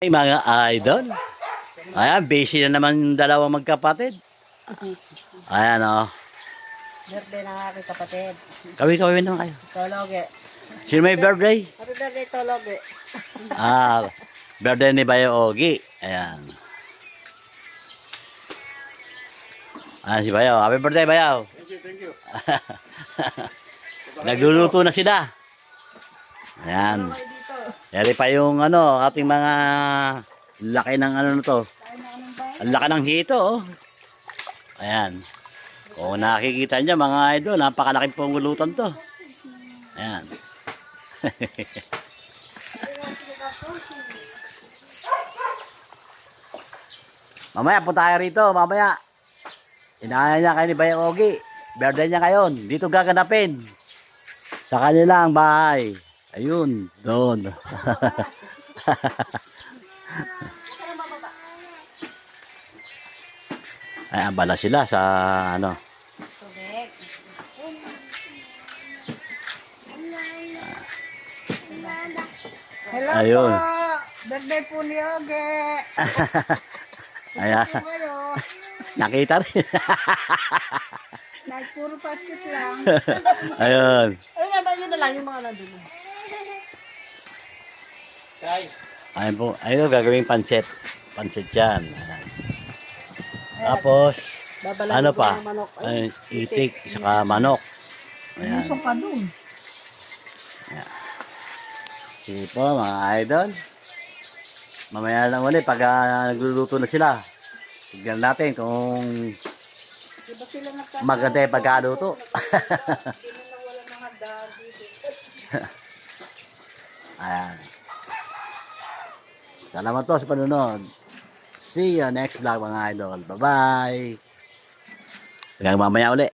Ay, mga idol. Ayan, busy na naman yung dalawang magkapatid. Ayan, oh. Birthday ng aking kapatid. Kawin naman kayo. Tologe. Sino may birthday? Happy birthday, Tologe. Ah, birthday ni Bayo Ogi. Ayan. Ayan si Bayo. Happy birthday, Bayo. Thank you. Nagluluto na sila. Ayan. Yari pa yung ano, ating mga laki ng ano na to. Ang laki ng hito, oh. Ayan. Kung nakikita niya mga idol, napakalaking pangulutan to. Ayan. Mamaya punta tayo rito, mamaya. Inaaya niya kayo ni Bayo Ogi. Birthday niya ngayon. Dito gaganapin. Sa kanilang bahay. Ayun, doon. Ay, abala sila sa ano. Tubig. Hello Ayun. po. Birthday po ni Oge. Ayan. Po kayo. Nakita rin. Kahit puro pastit lang. Ayun. Ayun naman yun na lang yung mga nandun. Ayun po. Ayun, gagawing pansit. Pansit yan. Ayan. Tapos, Babalagin ano ko pa? ng manok. Ay, itik, saka manok. Ayan. Busog ka dun. Sige po, mga idol. Mamaya lang ulit pag nagluluto na sila. Tignan natin kung Di ba sila nagkakaroon? maganda yung pagkaluto. Hindi na nawala ng handa dito. Ayan. Salamat po sa panunod. See you next vlog mga idol. Bye-bye. Hanggang mamaya ulit.